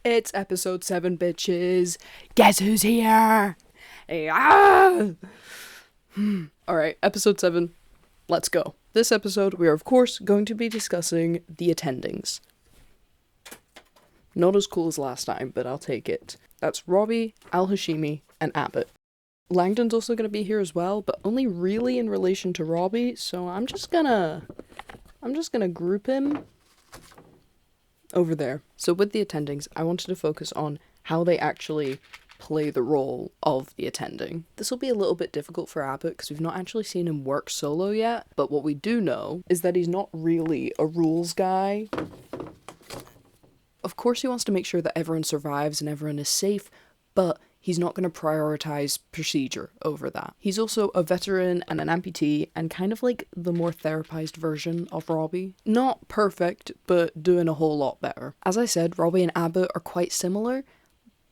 It's episode 7, bitches. Guess who's here? Ah! Alright, episode 7. Let's go. This episode, we are of course going to be discussing the attendings. Not as cool as last time, but I'll take it. That's Robbie, Al-Hashimi, and Abbott. Langdon's also going to be here as well, but only really in relation to Robbie, so I'm just gonna group him over there. So with the attendings, I wanted to focus on how they actually play the role of the attending. This will be a little bit difficult for Abbott because we've not actually seen him work solo yet, but what we do know is that he's not really a rules guy. Of course he wants to make sure that everyone survives and everyone is safe, but he's not going to prioritize procedure over that. He's also a veteran and an amputee and kind of like the more therapized version of Robbie. Not perfect, but doing a whole lot better. As I said, Robbie and Abbott are quite similar,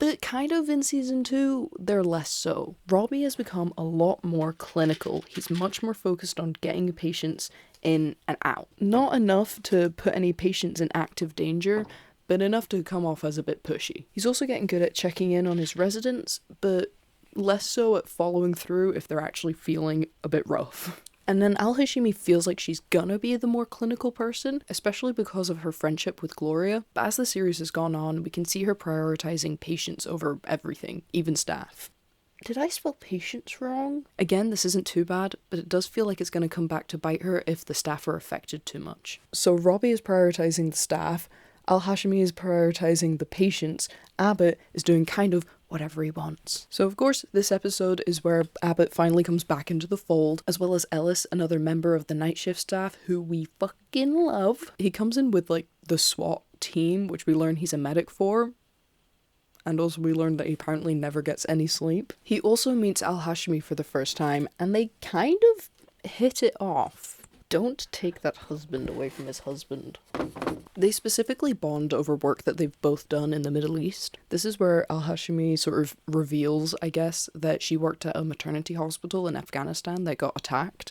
but kind of in season 2, they're less so. Robbie has become a lot more clinical. He's much more focused on getting patients in and out. Not enough to put any patients in active danger, but enough to come off as a bit pushy. He's also getting good at checking in on his residents, but less so at following through if they're actually feeling a bit rough. And then Al-Hashimi feels like she's gonna be the more clinical person, especially because of her friendship with Gloria. But as the series has gone on, we can see her prioritizing patients over everything, even staff. Did I spell patients wrong? Again, this isn't too bad, but it does feel like it's gonna come back to bite her if the staff are affected too much. So Robbie is prioritizing the staff, Al-Hashimi is prioritizing the patients, Abbott is doing kind of whatever he wants. So of course, this episode is where Abbott finally comes back into the fold, as well as Ellis, another member of the night shift staff who we fucking love. He comes in with like the SWAT team, which we learn he's a medic for, and also we learn that he apparently never gets any sleep. He also meets Al-Hashimi for the first time, and they kind of hit it off. Don't take that husband away from his husband. They specifically bond over work that they've both done in the Middle East. This is where Al-Hashimi sort of reveals, I guess, that she worked at a maternity hospital in Afghanistan that got attacked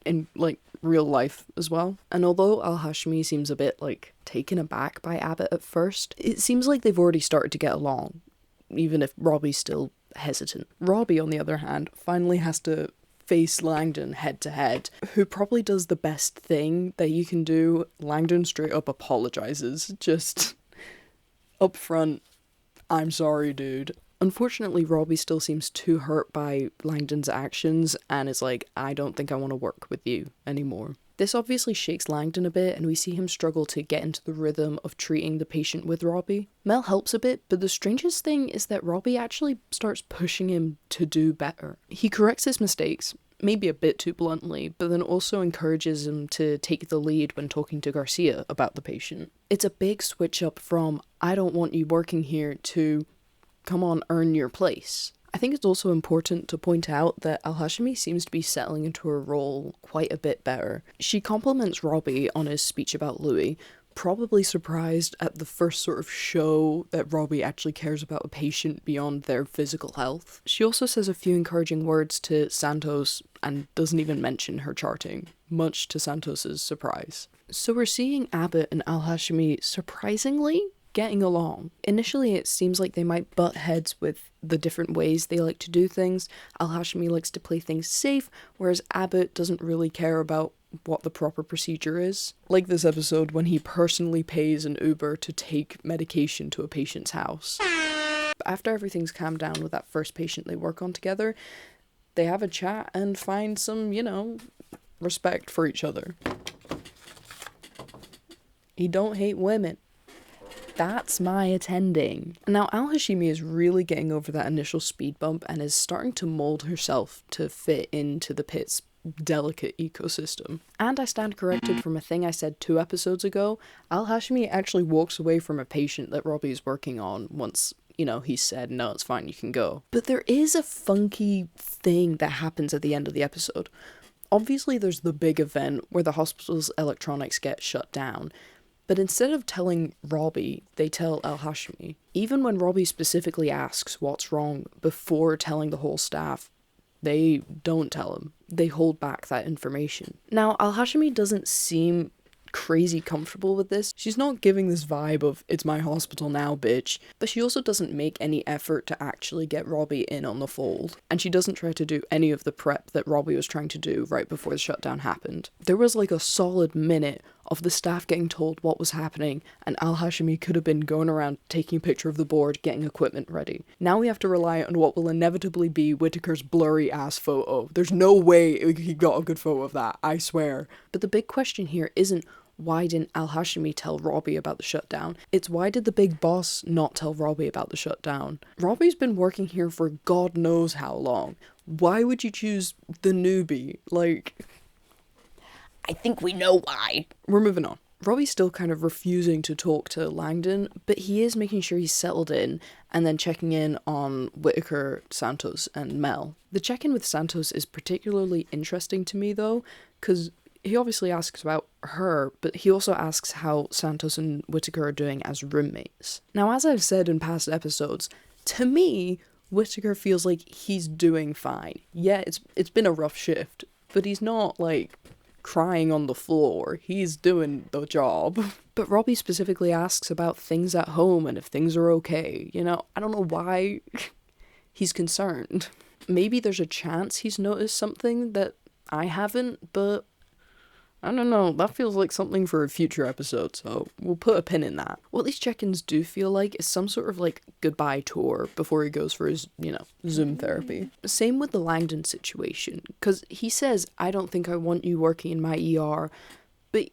in, like, real life as well. And although Al-Hashimi seems a bit, like, taken aback by Abbott at first, it seems like they've already started to get along, even if Robbie's still hesitant. Robbie, on the other hand, finally has to face Langdon head to head, who probably does the best thing that you can do. Langdon straight up apologizes, just up front, I'm sorry, dude. Unfortunately, Robbie still seems too hurt by Langdon's actions and is like, I don't think I want to work with you anymore. This obviously shakes Langdon a bit, and we see him struggle to get into the rhythm of treating the patient with Robbie. Mel helps a bit, but the strangest thing is that Robbie actually starts pushing him to do better. He corrects his mistakes, maybe a bit too bluntly, but then also encourages him to take the lead when talking to Garcia about the patient. It's a big switch up from, I don't want you working here, to, come on, earn your place. I think it's also important to point out that Al-Hashimi seems to be settling into her role quite a bit better. She compliments Robbie on his speech about Louis, probably surprised at the first sort of show that Robbie actually cares about a patient beyond their physical health. She also says a few encouraging words to Santos and doesn't even mention her charting, much to Santos's surprise. So we're seeing Abbott and Al-Hashimi surprisingly getting along. Initially, it seems like they might butt heads with the different ways they like to do things. Al-Hashimi likes to play things safe, whereas Abbott doesn't really care about what the proper procedure is. Like this episode when he personally pays an Uber to take medication to a patient's house. After everything's calmed down with that first patient they work on together, they have a chat and find some, respect for each other. He don't hate women. That's my attending. Now, Al-Hashimi is really getting over that initial speed bump and is starting to mold herself to fit into the Pitt's delicate ecosystem. And I stand corrected from a thing I said 2 episodes ago. Al-Hashimi actually walks away from a patient that Robbie is working on once, he said, no, it's fine, you can go. But there is a funky thing that happens at the end of the episode. Obviously, there's the big event where the hospital's electronics get shut down. But instead of telling Robbie, they tell Al-Hashimi. Even when Robbie specifically asks what's wrong before telling the whole staff, they don't tell him. They hold back that information. Now, Al-Hashimi doesn't seem crazy comfortable with this. She's not giving this vibe of, it's my hospital now, bitch. But she also doesn't make any effort to actually get Robbie in on the fold. And she doesn't try to do any of the prep that Robbie was trying to do right before the shutdown happened. There was like a solid minute of the staff getting told what was happening, and Al-Hashimi could have been going around taking a picture of the board, getting equipment ready. Now we have to rely on what will inevitably be Whittaker's blurry ass photo. There's no way he got a good photo of that, I swear. But the big question here isn't why didn't Al-Hashimi tell Robbie about the shutdown? It's why did the big boss not tell Robbie about the shutdown? Robbie's been working here for God knows how long. Why would you choose the newbie? Like, I think we know why. We're moving on. Robbie's still kind of refusing to talk to Langdon, but he is making sure he's settled in and then checking in on Whittaker, Santos, and Mel. The check-in with Santos is particularly interesting to me though, because he obviously asks about her, but he also asks how Santos and Whittaker are doing as roommates. Now, as I've said in past episodes, to me, Whittaker feels like he's doing fine. Yeah, it's been a rough shift, but he's not, like, crying on the floor. He's doing the job. But Robbie specifically asks about things at home and if things are okay. You know, I don't know why he's concerned. Maybe there's a chance he's noticed something that I haven't, but I don't know, that feels like something for a future episode, so we'll put a pin in that. What these check-ins do feel like is some sort of like goodbye tour before he goes for his, Zoom therapy. Same with the Langdon situation, because he says, I don't think I want you working in my ER, but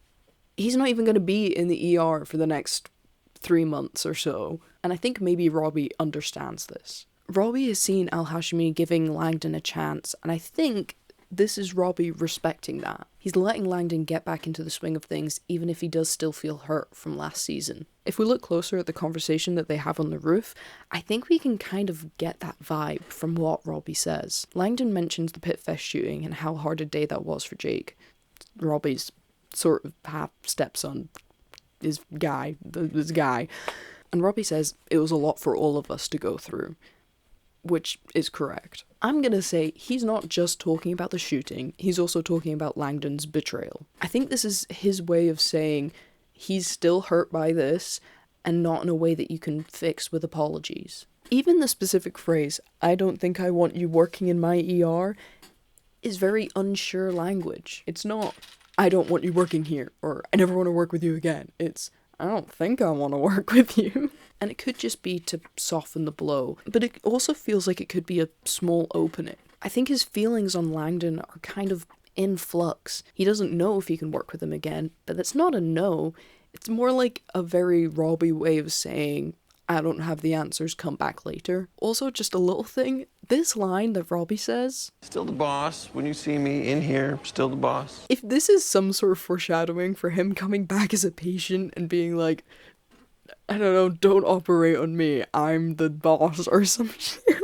he's not even going to be in the ER for the next 3 months or so, and I think maybe Robbie understands this. Robbie has seen Al-Hashimi giving Langdon a chance, and I think this is Robbie respecting that. He's letting Langdon get back into the swing of things, even if he does still feel hurt from last season. If we look closer at the conversation that they have on the roof, I think we can kind of get that vibe from what Robbie says. Langdon mentions the Pitt Fest shooting and how hard a day that was for Jake. Robbie's sort of half-stepson, this guy. And Robbie says it was a lot for all of us to go through, which is correct. I'm gonna say he's not just talking about the shooting, he's also talking about Langdon's betrayal. I think this is his way of saying he's still hurt by this, and not in a way that you can fix with apologies. Even the specific phrase, I don't think I want you working in my ER, is very unsure language. It's not, I don't want you working here, or I never want to work with you again. It's, I don't think I want to work with you. And it could just be to soften the blow, but it also feels like it could be a small opening. I think his feelings on Langdon are kind of in flux. He doesn't know if he can work with him again, but that's not a no. It's more like a very Robbie way of saying, I don't have the answers, come back later. Also, just a little thing, this line that Robbie says, still the boss. When you see me in here, still the boss. If this is some sort of foreshadowing for him coming back as a patient and being like, I don't know, don't operate on me, I'm the boss or some shit.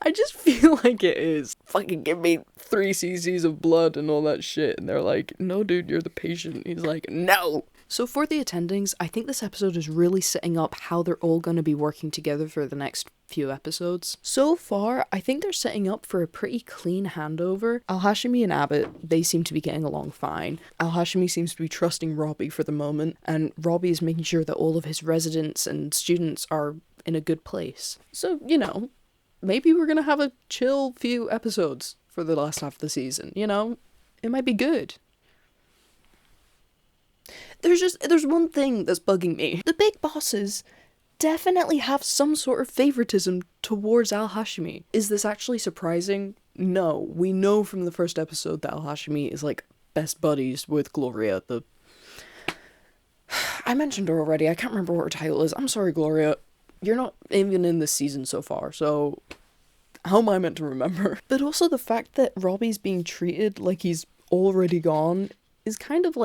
I just feel like it is. Fucking give me 3 cc's of blood and all that shit. And they're like, no dude, you're the patient. He's like, no. So for the attendings, I think this episode is really setting up how they're all going to be working together for the next few episodes. So far, I think they're setting up for a pretty clean handover. Al-Hashimi and Abbott, they seem to be getting along fine. Al-Hashimi seems to be trusting Robbie for the moment, and Robbie is making sure that all of his residents and students are in a good place. So, maybe we're gonna have a chill few episodes for the last half of the season, It might be good. There's one thing that's bugging me. The big bosses definitely have some sort of favoritism towards Al-Hashimi. Is this actually surprising? No. We know from the first episode that Al-Hashimi is, best buddies with Gloria, I mentioned her already, I can't remember what her title is. I'm sorry, Gloria. You're not even in this season so far, so how am I meant to remember? But also the fact that Robbie's being treated like he's already gone is kind of,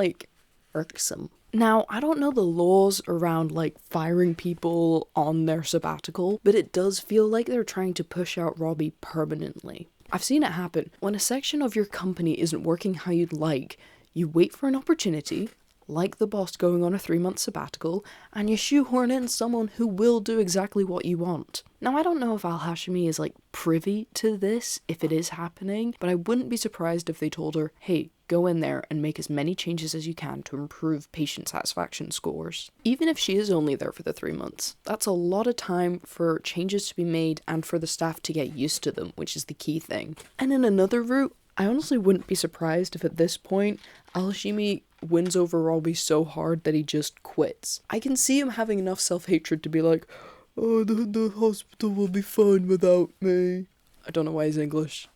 irksome. Now, I don't know the laws around, firing people on their sabbatical, but it does feel like they're trying to push out Robbie permanently. I've seen it happen. When a section of your company isn't working how you'd like, you wait for an opportunity, like the boss going on a 3-month sabbatical, and you shoehorn in someone who will do exactly what you want. Now, I don't know if Al-Hashimi is, like, privy to this, if it is happening, but I wouldn't be surprised if they told her, hey, go in there and make as many changes as you can to improve patient satisfaction scores. Even if she is only there for the 3 months, that's a lot of time for changes to be made and for the staff to get used to them, which is the key thing. And in another route, I honestly wouldn't be surprised if at this point, Al-Hashimi wins over Robbie so hard that he just quits. I can see him having enough self-hatred to be like, oh, the hospital will be fine without me. I don't know why he's English.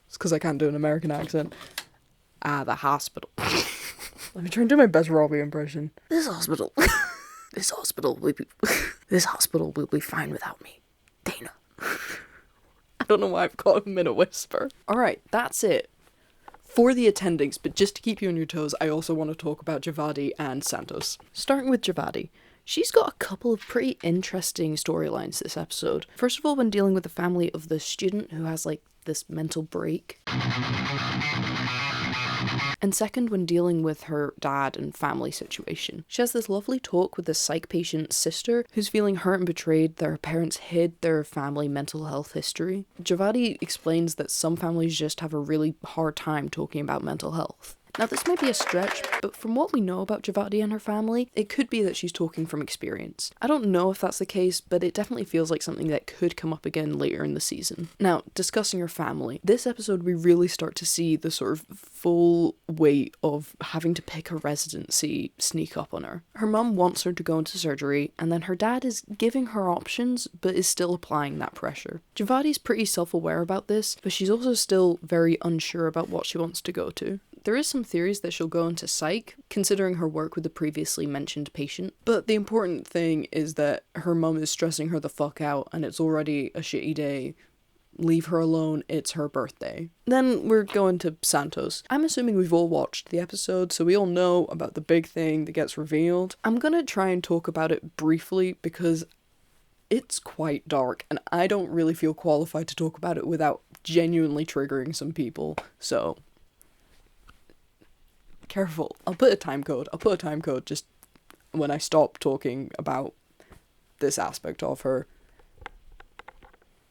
It's because I can't do an American accent. The hospital. Let me try and do my best Robbie impression. This hospital will be fine without me. Dana. I don't know why I've got him in a whisper. Alright, that's it for the attendings, but just to keep you on your toes, I also want to talk about Javadi and Santos. Starting with Javadi. She's got a couple of pretty interesting storylines this episode. First of all, when dealing with the family of the student who has, like, this mental break. And second, when dealing with her dad and family situation. She has this lovely talk with the psych patient's sister who's feeling hurt and betrayed that her parents hid their family mental health history. Javadi explains that some families just have a really hard time talking about mental health. Now, this might be a stretch, but from what we know about Javadi and her family, it could be that she's talking from experience. I don't know if that's the case, but it definitely feels like something that could come up again later in the season. Now, discussing her family, this episode we really start to see the sort of full weight of having to pick a residency sneak up on her. Her mum wants her to go into surgery, and then her dad is giving her options, but is still applying that pressure. Javadi's pretty self-aware about this, but she's also still very unsure about what she wants to go to. There is some theories that she'll go into psych, considering her work with the previously mentioned patient. But the important thing is that her mum is stressing her the fuck out and it's already a shitty day. Leave her alone, it's her birthday. Then we're going to Santos. I'm assuming we've all watched the episode, so we all know about the big thing that gets revealed. I'm gonna try and talk about it briefly because it's quite dark and I don't really feel qualified to talk about it without genuinely triggering some people, so careful. I'll put a time code just when I stop talking about this aspect of her.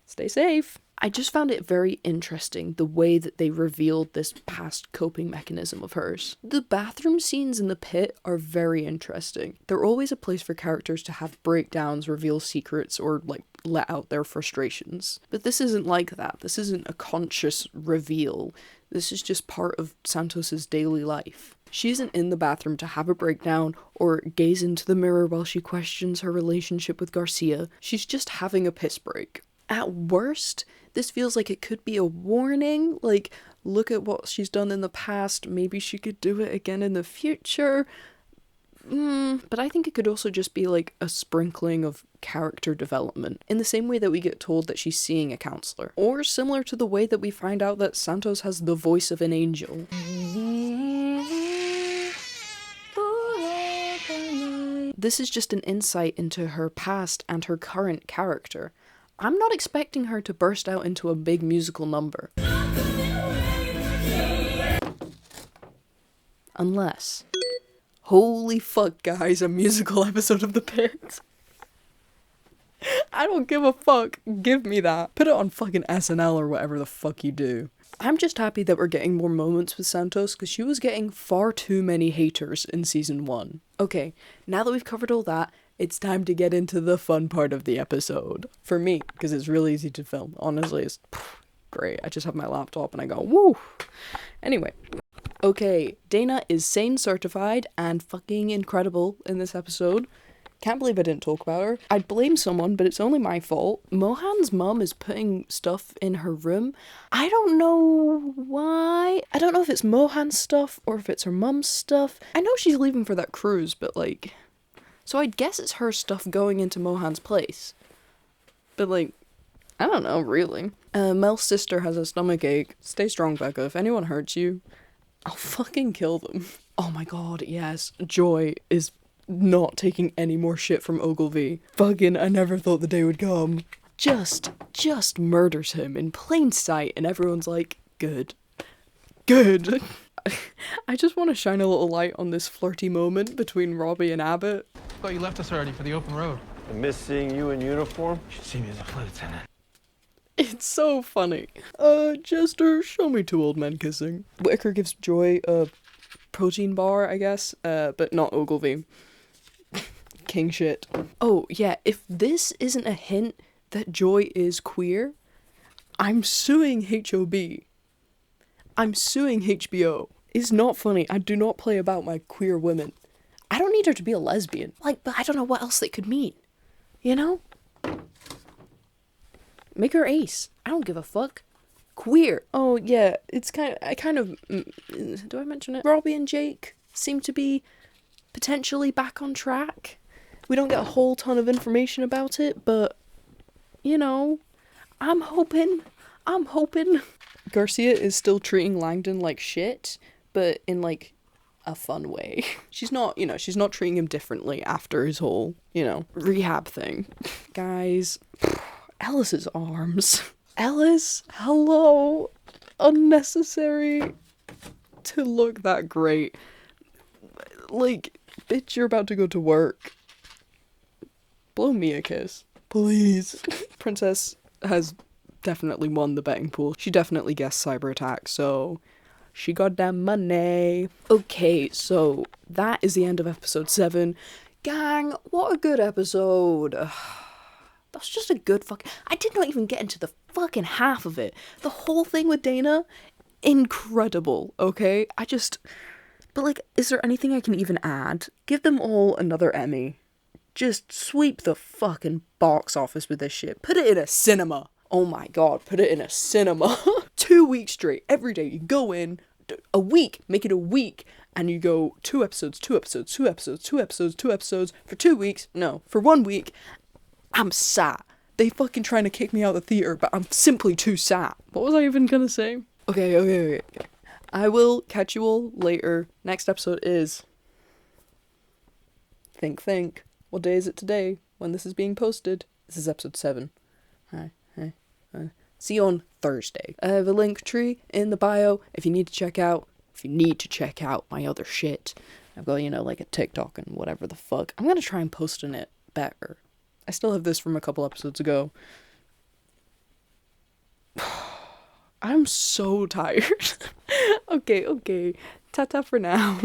Stay safe. I just found it very interesting the way that they revealed this past coping mechanism of hers. The bathroom scenes in the pit are very interesting. They're always a place for characters to have breakdowns, reveal secrets, or like let out their frustrations. But this isn't like that. This isn't a conscious reveal. This is just part of Santos's daily life. She isn't in the bathroom to have a breakdown or gaze into the mirror while she questions her relationship with Garcia. She's just having a piss break. At worst, this feels like it could be a warning, like, look at what she's done in the past, maybe she could do it again in the future. But I think it could also just be like a sprinkling of character development, in the same way that we get told that she's seeing a counselor. Or similar to the way that we find out that Santos has the voice of an angel. This is just an insight into her past and her current character. I'm not expecting her to burst out into a big musical number. Unless... holy fuck, guys, a musical episode of The Pit. I don't give a fuck. Give me that. Put it on fucking SNL or whatever the fuck you do. I'm just happy that we're getting more moments with Santos because she was getting far too many haters in season 1. Okay, now that we've covered all that, it's time to get into the fun part of the episode. For me, because it's really easy to film. Honestly, it's great. I just have my laptop and I go, woo! Anyway. Okay, Dana is sane certified and fucking incredible in this episode. Can't believe I didn't talk about her. I'd blame someone, but it's only my fault. Mohan's mum is putting stuff in her room. I don't know why. I don't know if it's Mohan's stuff or if it's her mum's stuff. I know she's leaving for that cruise, but like... so I'd guess it's her stuff going into Mohan's place. But like, I don't know, really. Mel's sister has a stomach ache. Stay strong, Becca. If anyone hurts you, I'll fucking kill them. Oh my god, yes. Joy is not taking any more shit from Ogilvy. Fucking, I never thought the day would come. Just murders him in plain sight and everyone's like, good. Good. I just want to shine a little light on this flirty moment between Robbie and Abbott. Thought you left us already for the open road. I miss seeing you in uniform. You should see me as a flight attendant. It's so funny. Jester, show me two old men kissing. Whitaker gives Joy a protein bar, I guess, but not Ogilvy. King shit. Oh, yeah, if this isn't a hint that Joy is queer, I'm suing HOB. I'm suing HBO. It's not funny. I do not play about my queer women. I don't need her to be a lesbian. Like, but I don't know what else they could mean. You know? Make her ace. I don't give a fuck. Queer. Oh, yeah, it's do I mention it? Robbie and Jake seem to be potentially back on track. We don't get a whole ton of information about it, but, you know, I'm hoping. Garcia is still treating Langdon like shit, but in, like, a fun way. She's not treating him differently after his whole, rehab thing. Guys, Ellis's arms. Ellis, hello. Unnecessary to look that great. Like, bitch, you're about to go to work. Blow me a kiss, please. Princess has definitely won the betting pool. She definitely guessed cyber attack, so she got that money. Okay, so that is the end of episode 7. Gang, what a good episode. That's just a good I did not even get into the fucking half of it. The whole thing with Dana, incredible, okay? But like, is there anything I can even add? Give them all another Emmy. Just sweep the fucking box office with this shit. Put it in a cinema. Oh my god, put it in a cinema. 2 weeks straight, every day. You go in, a week, make it a week, and you go 2 episodes, 2 episodes, 2 episodes, 2 episodes, 2 episodes, for 2 weeks. No, for 1 week. I'm sad. They fucking trying to kick me out of the theater, but I'm simply too sad. What was I even gonna say? Okay. I will catch you all later. Next episode is... Think. What day is it today when this is being posted? This is episode 7. Hi. See you on Thursday. I have a link tree in the bio if you need to check out my other shit. I've got, like a TikTok and whatever the fuck. I'm gonna try and posting it better. I still have this from a couple episodes ago. I'm so tired. Okay. Ta-ta for now.